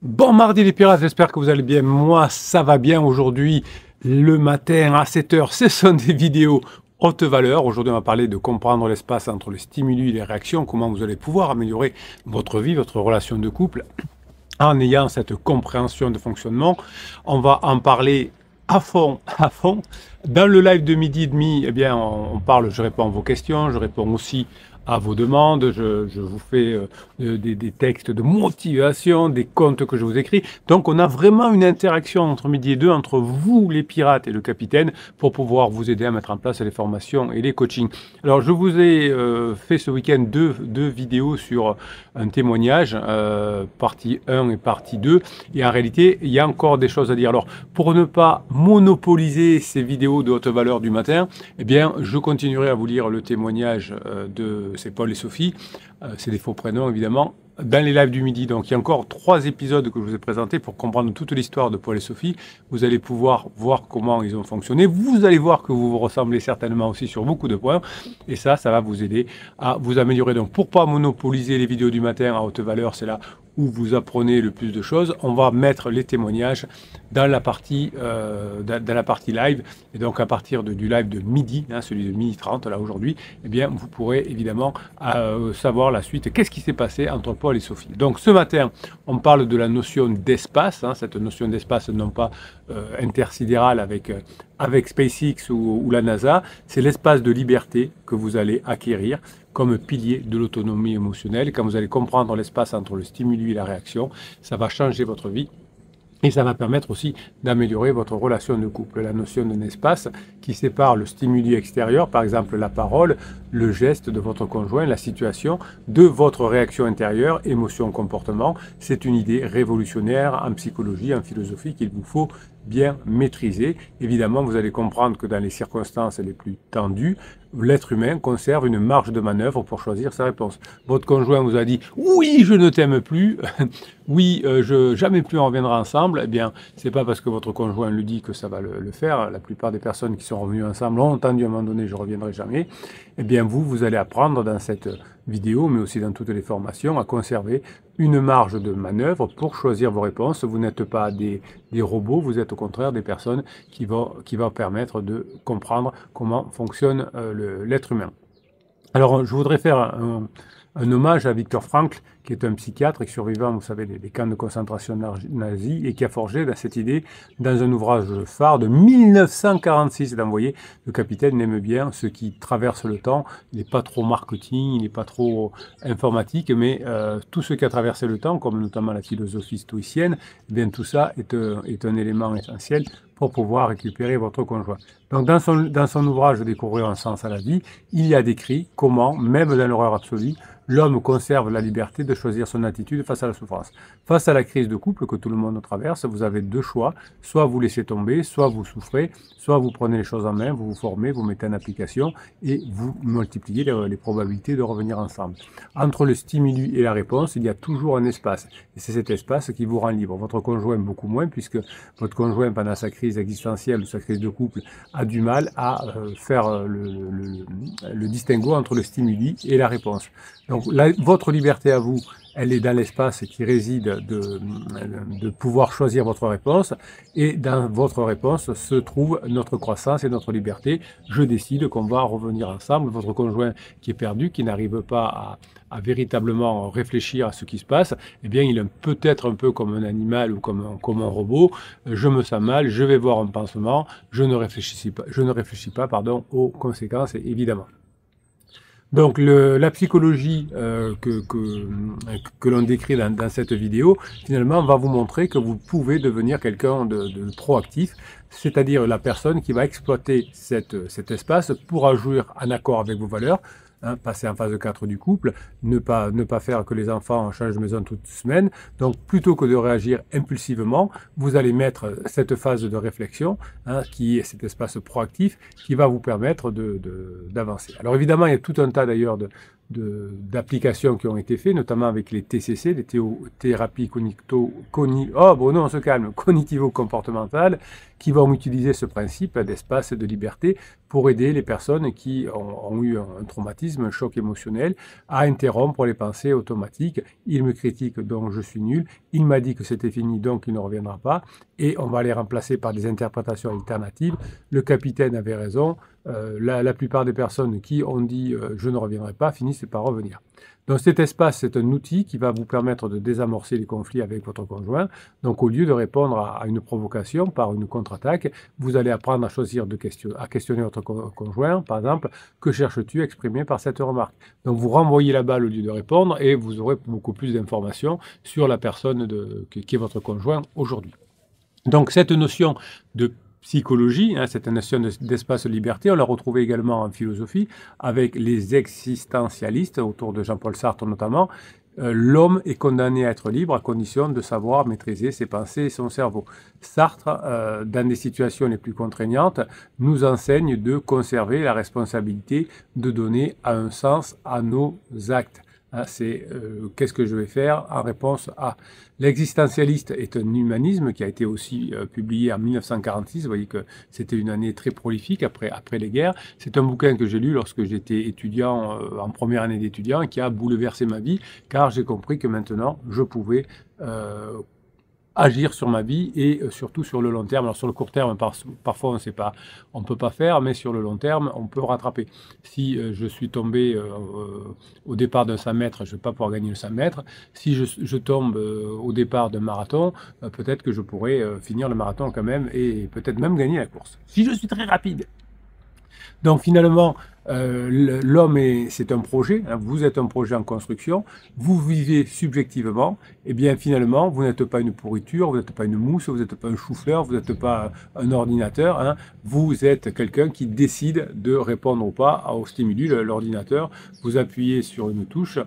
Bon mardi les pirates, j'espère que vous allez bien. Moi, ça va bien aujourd'hui. Le matin à 7 heures, ce sont des vidéos haute valeur. Aujourd'hui, on va parler de comprendre l'espace entre les stimuli et les réactions, comment vous allez pouvoir améliorer votre vie, votre relation de couple en ayant cette compréhension de fonctionnement. On va en parler à fond, à fond. Dans le live de midi et demi, eh bien, on parle, je réponds à vos questions, je réponds aussi à vos demandes, je vous fais des textes de motivation, des contes que je vous écris. Donc on a vraiment une interaction entre midi et deux, entre vous les pirates et le capitaine, pour pouvoir vous aider à mettre en place les formations et les coachings. Alors je vous ai fait ce week-end deux vidéos sur un témoignage, partie 1 et partie 2, et en réalité il y a encore des choses à dire. Alors pour ne pas monopoliser ces vidéos de haute valeur du matin, eh bien je continuerai à vous lire le témoignage c'est Paul et Sophie, c'est des faux prénoms évidemment, dans les lives du midi. Donc il y a encore 3 épisodes que je vous ai présentés pour comprendre toute l'histoire de Paul et Sophie. Vous allez pouvoir voir comment ils ont fonctionné. Vous allez voir que vous vous ressemblez certainement aussi sur beaucoup de points. Et ça va vous aider à vous améliorer. Donc pour ne pas monopoliser les vidéos du matin à haute valeur, c'est là où vous apprenez le plus de choses. On va mettre les témoignages dans la partie live. Et donc à partir du live de midi, celui de midi 30, là aujourd'hui, eh bien vous pourrez évidemment savoir la suite. Qu'est-ce qui s'est passé entre Paul et Sophie? Donc ce matin, on parle de la notion d'espace, cette notion d'espace non pas intersidéral avec SpaceX ou la NASA, c'est l'espace de liberté que vous allez acquérir comme pilier de l'autonomie émotionnelle. Quand vous allez comprendre l'espace entre le stimuli et la réaction, ça va changer votre vie. Et ça va permettre aussi d'améliorer votre relation de couple. La notion d'un espace qui sépare le stimuli extérieur, par exemple la parole, le geste de votre conjoint, la situation, de votre réaction intérieure, émotion, comportement. C'est une idée révolutionnaire en psychologie, en philosophie qu'il vous faut bien maîtriser. Évidemment, vous allez comprendre que dans les circonstances les plus tendues, l'être humain conserve une marge de manœuvre pour choisir sa réponse. Votre conjoint vous a dit « Oui, je ne t'aime plus »,« Oui, jamais plus on reviendra ensemble », eh bien, c'est pas parce que votre conjoint lui dit que ça va le faire. La plupart des personnes qui sont revenues ensemble ont entendu à un moment donné « Je reviendrai jamais ». Eh bien, vous allez apprendre dans cette vidéo, mais aussi dans toutes les formations, à conserver une marge de manœuvre pour choisir vos réponses. Vous n'êtes pas des robots, vous êtes au contraire des personnes qui vont permettre de comprendre comment fonctionne l'être humain. Alors, je voudrais faire un hommage à Viktor Frankl, qui est un psychiatre et survivant, vous savez, des camps de concentration nazis, et qui a forgé cette idée dans un ouvrage phare de 1946. Vous voyez, le capitaine aime bien ce qui traverse le temps. Il n'est pas trop marketing, il n'est pas trop informatique, mais tout ce qui a traversé le temps, comme notamment la philosophie stoïcienne, eh bien tout ça est un élément essentiel pour pouvoir récupérer votre conjoint. Donc dans son ouvrage Découvrir un sens à la vie, il y a décrit comment, même dans l'horreur absolue, l'homme conserve la liberté de choisir son attitude face à la souffrance. Face à la crise de couple que tout le monde traverse, vous avez 2 choix. Soit vous laissez tomber, soit vous souffrez, soit vous prenez les choses en main, vous vous formez, vous mettez en application et vous multipliez les probabilités de revenir ensemble. Entre le stimuli et la réponse, il y a toujours un espace. Et c'est cet espace qui vous rend libre. Votre conjoint beaucoup moins, puisque votre conjoint, pendant sa crise existentielle ou sa crise de couple, a du mal à faire le distinguo entre le stimuli et la réponse. Donc votre liberté à vous, elle est dans l'espace qui réside de pouvoir choisir votre réponse, et dans votre réponse se trouve notre croissance et notre liberté. Je décide qu'on va revenir ensemble. Votre conjoint qui est perdu, qui n'arrive pas à véritablement réfléchir à ce qui se passe, eh bien il est peut-être un peu comme un animal ou comme un robot. Je me sens mal, je vais voir un pansement, je ne réfléchis pas aux conséquences, évidemment. Donc la psychologie que l'on décrit dans cette vidéo, finalement, va vous montrer que vous pouvez devenir quelqu'un de proactif, c'est-à-dire la personne qui va exploiter cet espace pour agir en accord avec vos valeurs, passer en phase 4 du couple, ne pas faire que les enfants changent de maison toute semaine. Donc plutôt que de réagir impulsivement, vous allez mettre cette phase de réflexion, qui est cet espace proactif, qui va vous permettre d'avancer. Alors évidemment, il y a tout un tas d'ailleurs d'applications qui ont été faites, notamment avec les TCC, les thérapies cognitivo-comportementales, qui vont utiliser ce principe d'espace de liberté pour aider les personnes qui ont eu un traumatisme, un choc émotionnel, à interrompre les pensées automatiques. Il me critique, donc je suis nul. Il m'a dit que c'était fini, donc il ne reviendra pas. Et on va les remplacer par des interprétations alternatives. Le capitaine avait raison. La plupart des personnes qui ont dit je ne reviendrai pas finissent par revenir. Donc cet espace, c'est un outil qui va vous permettre de désamorcer les conflits avec votre conjoint. Donc au lieu de répondre à une provocation par une contre-attaque, vous allez apprendre à choisir à questionner votre conjoint. Par exemple, que cherches-tu à exprimer par cette remarque? Donc vous renvoyez la balle au lieu de répondre et vous aurez beaucoup plus d'informations sur la personne qui est votre conjoint aujourd'hui. Donc cette notion de psychologie, cette notion d'espace liberté, on l'a retrouvée également en philosophie avec les existentialistes, autour de Jean-Paul Sartre notamment. L'homme est condamné à être libre à condition de savoir maîtriser ses pensées et son cerveau. Sartre, dans des situations les plus contraignantes, nous enseigne de conserver la responsabilité de donner un sens à nos actes. C'est qu'est-ce que je vais faire en réponse à. L'existentialiste est un humanisme qui a été aussi publié en 1946. Vous voyez que c'était une année très prolifique après les guerres. C'est un bouquin que j'ai lu lorsque j'étais étudiant, en première année d'étudiant, et qui a bouleversé ma vie, car j'ai compris que maintenant, je pouvais agir sur ma vie et surtout sur le long terme. Alors sur le court terme, parfois on ne peut pas faire, mais sur le long terme, on peut rattraper. Si je suis tombé au départ d'un 100 mètres, je ne vais pas pouvoir gagner le 100 mètres. Si je tombe au départ d'un marathon, peut-être que je pourrais finir le marathon quand même et peut-être même gagner la course. Si je suis très rapide. Donc finalement, l'homme, c'est un projet, vous êtes un projet en construction, vous vivez subjectivement, et bien finalement, vous n'êtes pas une pourriture, vous n'êtes pas une mousse, vous n'êtes pas un chou-fleur, vous n'êtes pas un ordinateur, vous êtes quelqu'un qui décide de répondre ou pas au stimuli. L'ordinateur, vous appuyez sur une touche,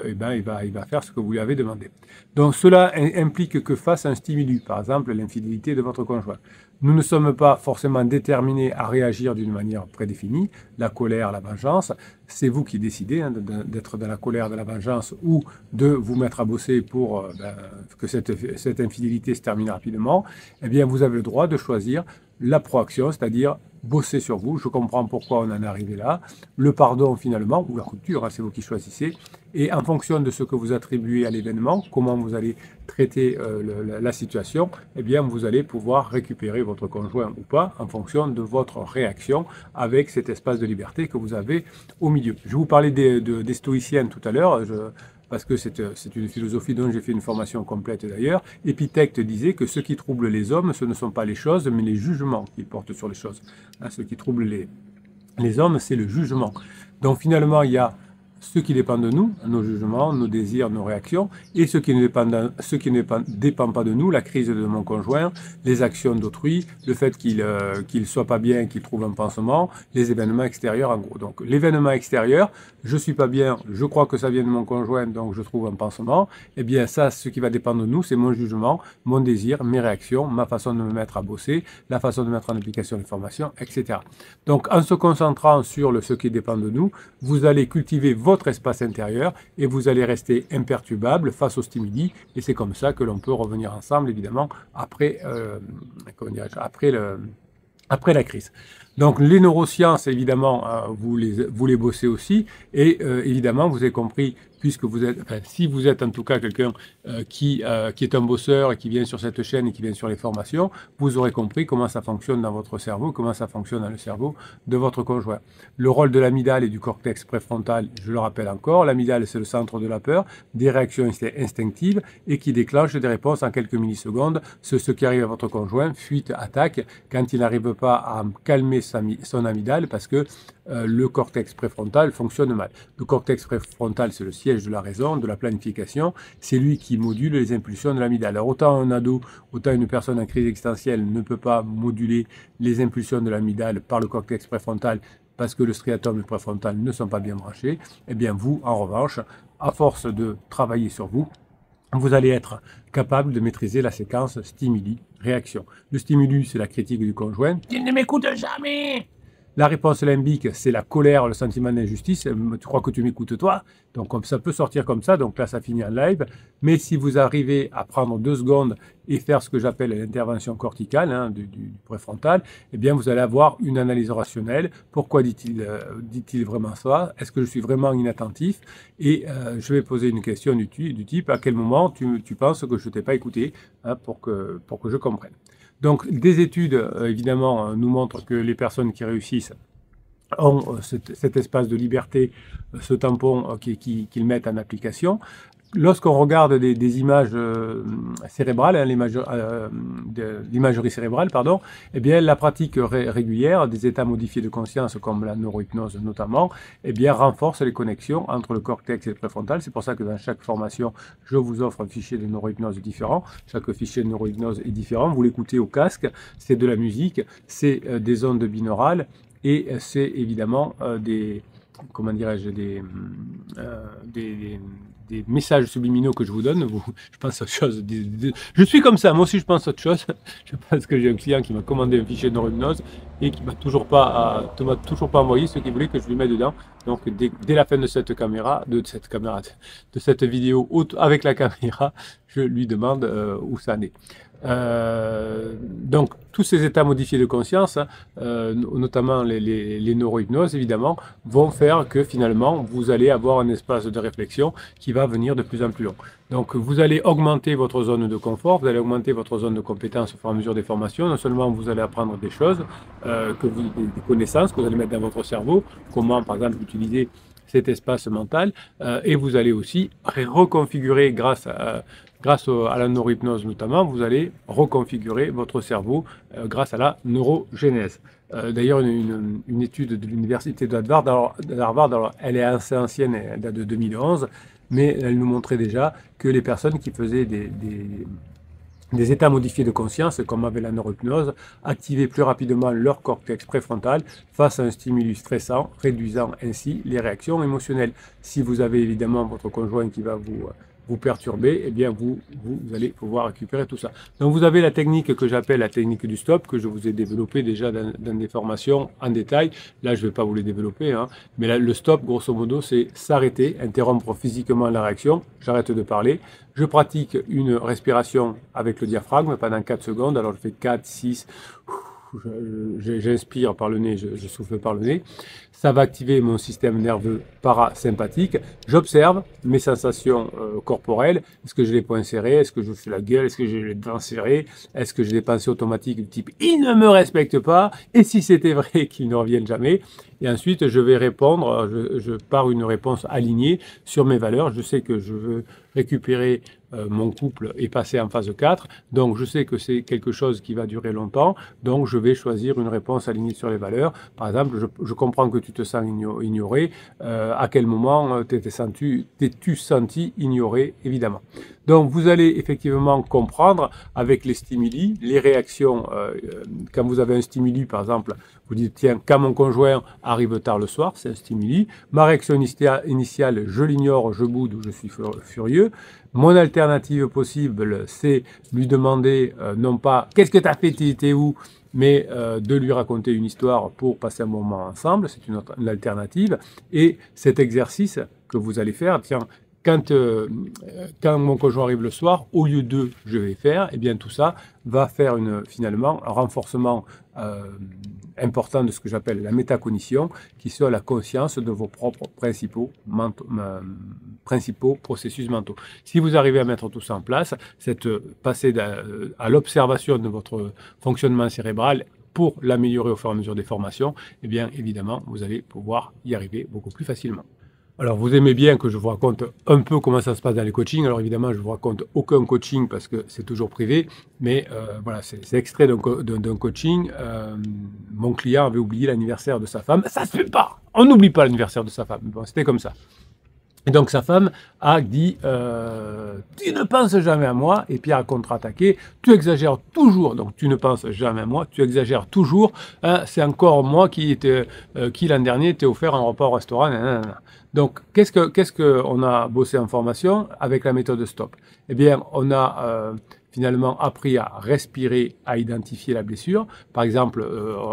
et ben il va faire ce que vous lui avez demandé. Donc cela implique que face à un stimuli, par exemple l'infidélité de votre conjoint, nous ne sommes pas forcément déterminés à réagir d'une manière prédéfinie, la colère, la vengeance, c'est vous qui décidez d'être dans la colère, de la vengeance ou de vous mettre à bosser pour que cette infidélité se termine rapidement. Eh bien, vous avez le droit de choisir la proaction, c'est-à-dire bosser sur vous. Je comprends pourquoi on en est arrivé là. Le pardon, finalement, ou la rupture, c'est vous qui choisissez. Et en fonction de ce que vous attribuez à l'événement, comment vous allez traiter la situation, eh bien, vous allez pouvoir récupérer votre conjoint ou pas en fonction de votre réaction avec cet espace de liberté que vous avez au milieu. Je vous parlais des stoïciennes tout à l'heure, parce que c'est une philosophie dont j'ai fait une formation complète d'ailleurs. Épithète disait que ce qui trouble les hommes, ce ne sont pas les choses, mais les jugements qu'ils portent sur les choses. Ce qui trouble les hommes, c'est le jugement. Donc finalement, il y a ce qui dépend de nous, nos jugements, nos désirs, nos réactions, et ce qui ne dépend pas de nous, la crise de mon conjoint, les actions d'autrui, le fait qu'il soit pas bien, qu'il trouve un pansement, les événements extérieurs en gros. Donc l'événement extérieur, je suis pas bien, je crois que ça vient de mon conjoint, donc je trouve un pansement, eh bien ça, ce qui va dépendre de nous, c'est mon jugement, mon désir, mes réactions, ma façon de me mettre à bosser, la façon de mettre en application l'information, etc. Donc en se concentrant sur ce qui dépend de nous, vous allez cultiver votre espace intérieur et vous allez rester imperturbable face aux stimuli, et c'est comme ça que l'on peut revenir ensemble évidemment après la crise. Donc les neurosciences évidemment vous les bossez aussi, et évidemment vous avez compris, puisque vous êtes, si vous êtes en tout cas quelqu'un qui est un bosseur et qui vient sur cette chaîne et qui vient sur les formations, vous aurez compris comment ça fonctionne dans votre cerveau, comment ça fonctionne dans le cerveau de votre conjoint. Le rôle de l'amygdale et du cortex préfrontal, je le rappelle encore, l'amygdale c'est le centre de la peur, des réactions instinctives et qui déclenche des réponses en quelques millisecondes. Ce qui arrive à votre conjoint, fuite, attaque, quand il n'arrive pas à calmer son amygdale parce que le cortex préfrontal fonctionne mal. Le cortex préfrontal, c'est le siège de la raison, de la planification. C'est lui qui module les impulsions de l'amygdale. Alors autant un ado, autant une personne en crise existentielle ne peut pas moduler les impulsions de l'amygdale par le cortex préfrontal parce que le striatum et le préfrontal ne sont pas bien branchés. Eh bien vous, en revanche, à force de travailler sur vous, vous allez être capable de maîtriser la séquence stimuli-réaction. Le stimulus, c'est la critique du conjoint. « Il ne m'écoute jamais !» La réponse limbique, c'est la colère, le sentiment d'injustice. Tu crois que tu m'écoutes toi? Donc ça peut sortir comme ça. Donc là, ça finit en live. Mais si vous arrivez à prendre 2 secondes et faire ce que j'appelle l'intervention corticale du préfrontal, eh bien vous allez avoir une analyse rationnelle. Pourquoi dit-il vraiment ça? Est-ce que je suis vraiment inattentif? Et je vais poser une question du type à quel moment tu penses que je ne t'ai pas écouté pour que je comprenne. Donc des études évidemment nous montrent que les personnes qui réussissent ont cet espace de liberté, ce tampon qu'ils mettent en application. Lorsqu'on regarde des images cérébrales, l'imagerie cérébrale, pardon, eh bien, la pratique régulière des états modifiés de conscience, comme la neurohypnose notamment, eh bien, renforce les connexions entre le cortex et le préfrontal. C'est pour ça que dans chaque formation, je vous offre un fichier de neurohypnose différent. Chaque fichier de neurohypnose est différent. Vous l'écoutez au casque, c'est de la musique, c'est des ondes binaurales et c'est évidemment comment dirais-je, des messages subliminaux que je vous donne. Je pense à autre chose. Je suis comme ça, moi aussi je pense à autre chose. Je pense que j'ai un client qui m'a commandé un fichier de neurohypnose et qui m'a toujours pas envoyé ce qu'il voulait que je lui mette dedans. Donc dès la fin de cette vidéo avec la caméra, je lui demande où ça en est. Donc tous ces états modifiés de conscience, notamment les neurohypnoses évidemment, vont faire que finalement vous allez avoir un espace de réflexion qui va venir de plus en plus long. Donc vous allez augmenter votre zone de confort, vous allez augmenter votre zone de compétence au fur et à mesure des formations. Non seulement vous allez apprendre des choses, des connaissances que vous allez mettre dans votre cerveau, comment par exemple utiliser cet espace mental, et vous allez aussi reconfigurer grâce à la neurohypnose notamment, vous allez reconfigurer votre cerveau grâce à la neurogénèse. D'ailleurs, une étude de l'université d'Harvard, alors elle est assez ancienne, elle date de 2011, mais elle nous montrait déjà que les personnes qui faisaient des états modifiés de conscience, comme avec la neurohypnose, activaient plus rapidement leur cortex préfrontal face à un stimulus stressant, réduisant ainsi les réactions émotionnelles. Si vous avez évidemment votre conjoint qui va vous perturber, eh bien vous allez pouvoir récupérer tout ça. Donc vous avez la technique que j'appelle la technique du stop, que je vous ai développée déjà dans des formations en détail. Là, je ne vais pas vous les développer, mais là, le stop, grosso modo, c'est s'arrêter, interrompre physiquement la réaction. J'arrête de parler. Je pratique une respiration avec le diaphragme pendant 4 secondes. Alors je fais 4, 6... J'inspire par le nez, je souffle par le nez. Ça va activer mon système nerveux parasympathique. J'observe mes sensations corporelles. Est-ce que j'ai les poings serrés? Est-ce que je fais la gueule? Est-ce que j'ai les dents serrées? Est-ce que j'ai des pensées automatiques du type « il ne me respecte pas » et si c'était vrai qu'il ne revienne jamais? Et ensuite, je vais répondre par une réponse alignée sur mes valeurs. Je sais que je veux récupérer mon couple et passer en phase 4. Donc, je sais que c'est quelque chose qui va durer longtemps. Donc, je vais choisir une réponse alignée sur les valeurs. Par exemple, je comprends que tu te sens ignoré. À quel moment t'es-tu senti ignoré, évidemment. Donc, vous allez effectivement comprendre avec les stimuli, les réactions. Quand vous avez un stimuli, par exemple, vous dites, tiens, quand mon conjoint arrive tard le soir, c'est un stimuli. Ma réaction initiale, je l'ignore, je boude ou je suis furieux. Mon alternative possible, c'est lui demander, non pas, qu'est-ce que tu as fait, tu étais où, mais de lui raconter une histoire pour passer un moment ensemble. C'est une alternative. Et cet exercice que vous allez faire, tiens, quand mon conjoint arrive le soir, au lieu de je vais faire, eh bien tout ça va faire finalement un renforcement important de ce que j'appelle la métacognition, qui soit la conscience de vos propres principaux processus mentaux. Si vous arrivez à mettre tout ça en place, passer à l'observation de votre fonctionnement cérébral pour l'améliorer au fur et à mesure des formations, eh bien évidemment, vous allez pouvoir y arriver beaucoup plus facilement. Alors, vous aimez bien que je vous raconte un peu comment ça se passe dans les coachings. Alors, évidemment, je ne vous raconte aucun coaching parce que c'est toujours privé. Mais voilà, c'est extrait d'un coaching. Mon client avait oublié l'anniversaire de sa femme. Ça ne se fait pas. On n'oublie pas l'anniversaire de sa femme. Bon, c'était comme ça. Et donc, sa femme a dit tu ne penses jamais à moi. Et Pierre a contre-attaqué. Tu exagères toujours. Donc, tu ne penses jamais à moi. Tu exagères toujours. C'est encore moi qui l'an dernier t'ai offert un repas au restaurant. Nanana. Donc, qu'est-ce qu'on a bossé en formation avec la méthode STOP? Eh bien, on a finalement appris à respirer, à identifier la blessure. Par exemple,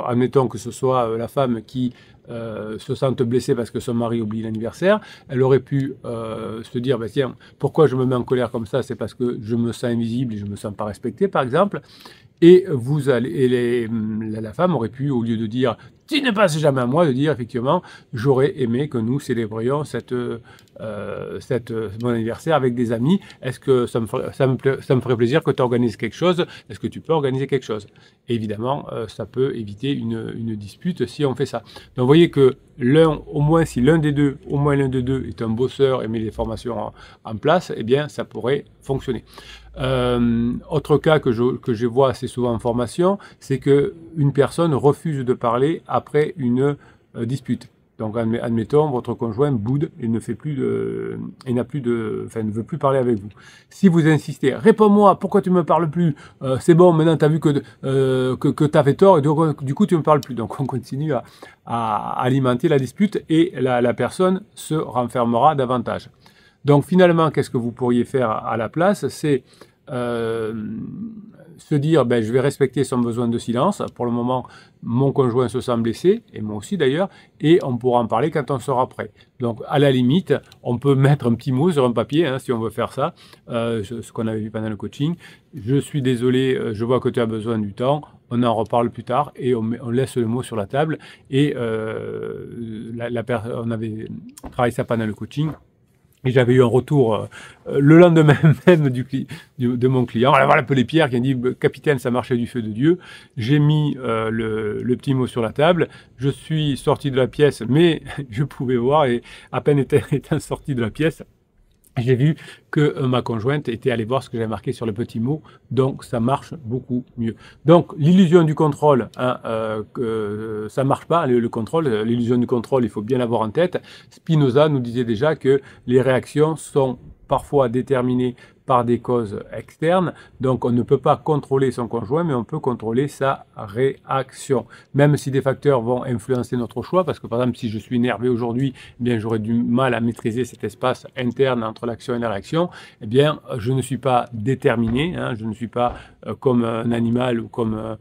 admettons que ce soit la femme qui se sente blessée parce que son mari oublie l'anniversaire, elle aurait pu se dire, bah, tiens, pourquoi je me mets en colère comme ça? C'est parce que je me sens invisible et je ne me sens pas respecté, par exemple. Et la femme aurait pu, au lieu de dire tu ne passes jamais à moi, de dire effectivement j'aurais aimé que nous célébrions mon anniversaire avec des amis. Est-ce que ça me ferait plaisir que tu organises quelque chose? Est-ce que tu peux organiser quelque chose? Et évidemment, ça peut éviter une dispute si on fait ça. Donc vous voyez que au moins si au moins l'un des deux est un bosseur et met les formations en place, eh bien ça pourrait fonctionner. Autre cas que je vois assez souvent en formation, c'est qu'une personne refuse de parler après une dispute. Donc, admettons, votre conjoint boude et ne veut plus parler avec vous. Si vous insistez, réponds-moi, pourquoi tu ne me parles plus? C'est bon, maintenant tu as vu que tu avais tort et du coup tu ne me parles plus. Donc, on continue à alimenter la dispute et la personne se renfermera davantage. Donc, finalement, qu'est-ce que vous pourriez faire à la place? C'est se dire, ben, je vais respecter son besoin de silence. Pour le moment, mon conjoint se sent blessé, et moi aussi d'ailleurs, et on pourra en parler quand on sera prêt. Donc, à la limite, on peut mettre un petit mot sur un papier, hein, si on veut faire ça, ce qu'on avait vu pendant le coaching. Je suis désolé, je vois que tu as besoin du temps, on en reparle plus tard, et on laisse le mot sur la table. Et on avait travaillé ça pendant le coaching. Et j'avais eu un retour le lendemain même de mon client. Alors voilà, appelé Pierre qui a dit « Capitaine, ça marchait du feu de Dieu ». J'ai mis le petit mot sur la table. Je suis sorti de la pièce, mais je pouvais voir, et à peine étant sorti de la pièce, j'ai vu que ma conjointe était allée voir ce que j'avais marqué sur le petit mot, donc ça marche beaucoup mieux. Donc l'illusion du contrôle, hein, ça marche pas, le contrôle, l'illusion du contrôle, il faut bien l'avoir en tête. Spinoza nous disait déjà que les réactions sont parfois déterminées par des causes externes, donc on ne peut pas contrôler son conjoint, mais on peut contrôler sa réaction, même si des facteurs vont influencer notre choix, parce que par exemple si je suis énervé aujourd'hui, eh bien j'aurai du mal à maîtriser cet espace interne entre l'action et la réaction. Eh bien je ne suis pas déterminé, hein, je ne suis pas comme un animal ou comme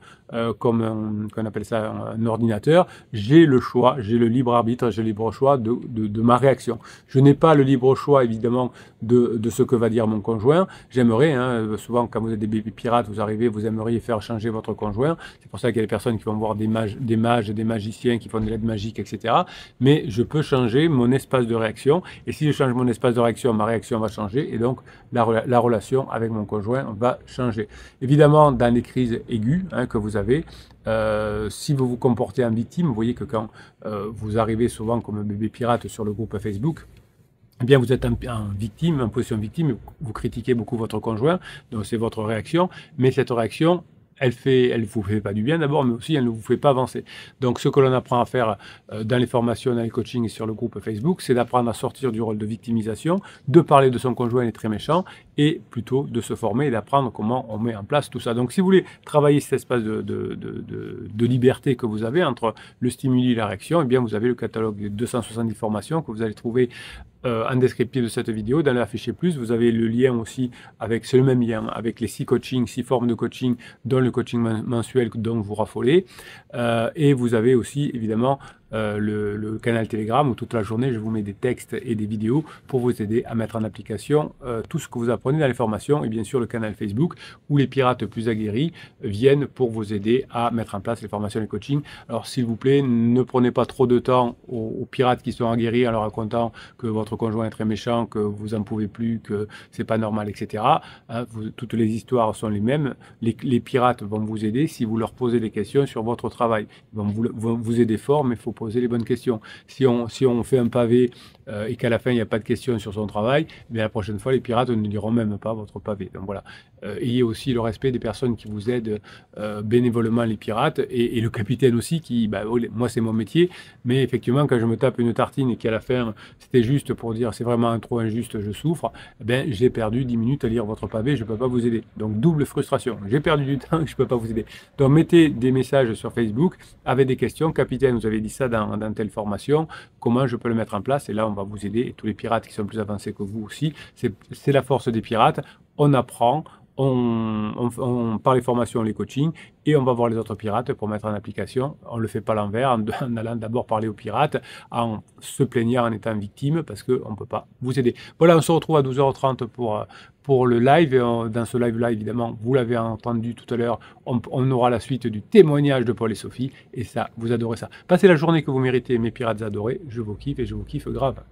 qu'on appelle ça un ordinateur. J'ai le choix, j'ai le libre arbitre, j'ai le libre choix de ma réaction. Je n'ai pas le libre choix évidemment de ce que va dire mon conjoint. J'aimerais, hein, souvent quand vous êtes des bébés pirates, vous arrivez, vous aimeriez faire changer votre conjoint. C'est pour ça qu'il y a des personnes qui vont voir des mages, des magiciens qui font des lettres magiques, etc. Mais je peux changer mon espace de réaction. Et si je change mon espace de réaction, ma réaction va changer. Et donc, la relation avec mon conjoint va changer. Évidemment, dans les crises aiguës hein, que vous avez, si vous vous comportez en victime, vous voyez que quand vous arrivez souvent comme un bébé pirate sur le groupe Facebook, eh bien, vous êtes en victime, en position victime, vous critiquez beaucoup votre conjoint, donc c'est votre réaction, mais cette réaction, elle vous fait pas du bien d'abord, mais aussi elle ne vous fait pas avancer. Donc, ce que l'on apprend à faire dans les formations, dans les coachings et sur le groupe Facebook, c'est d'apprendre à sortir du rôle de victimisation, de parler de son conjoint, il est très méchant, et plutôt de se former et d'apprendre comment on met en place tout ça. Donc, si vous voulez travailler cet espace de liberté que vous avez entre le stimuli et la réaction, eh bien, vous avez le catalogue de 270 formations que vous allez trouver en descriptif de cette vidéo. Dans l'affiché plus, vous avez le lien aussi c'est le même lien avec les 6 coachings, 6 formes de coaching, dont le coaching mensuel dont vous raffolez. Et vous avez aussi évidemment le canal Telegram où toute la journée je vous mets des textes et des vidéos pour vous aider à mettre en application tout ce que vous apprenez dans les formations, et bien sûr le canal Facebook où les pirates plus aguerris viennent pour vous aider à mettre en place les formations et les coachings. Alors s'il vous plaît, ne prenez pas trop de temps aux pirates qui sont aguerris en leur racontant que votre conjoint est très méchant, que vous en pouvez plus, que c'est pas normal, etc. Hein, toutes les histoires sont les mêmes. Les pirates vont vous aider si vous leur posez des questions sur votre travail. Ils vont vous aider fort, mais il faut poser les bonnes questions. Si on fait un pavé et qu'à la fin il n'y a pas de questions sur son travail, eh bien la prochaine fois les pirates ne diront même pas votre pavé. Donc voilà. Ayez aussi le respect des personnes qui vous aident bénévolement, les pirates, et le capitaine aussi qui, moi c'est mon métier, mais effectivement quand je me tape une tartine et qu'à la fin c'était juste pour dire c'est vraiment trop injuste, je souffre, eh bien j'ai perdu 10 minutes à lire votre pavé, je ne peux pas vous aider. Donc double frustration, j'ai perdu du temps, je ne peux pas vous aider. Donc mettez des messages sur Facebook avec des questions, capitaine vous avez dit ça dans telle formation, comment je peux le mettre en place, et là on va vous aider, et tous les pirates qui sont plus avancés que vous aussi, c'est la force des pirates, on apprend, on part les formations, les coachings, et on va voir les autres pirates pour mettre en application. On ne le fait pas à l'envers, en allant d'abord parler aux pirates, en se plaignant, en étant victime, parce qu'on ne peut pas vous aider. Voilà, on se retrouve à 12h30 pour le live. Et dans ce live-là, évidemment, vous l'avez entendu tout à l'heure, on aura la suite du témoignage de Paul et Sophie, et ça, vous adorez ça. Passez la journée que vous méritez, mes pirates adorés, je vous kiffe et je vous kiffe grave.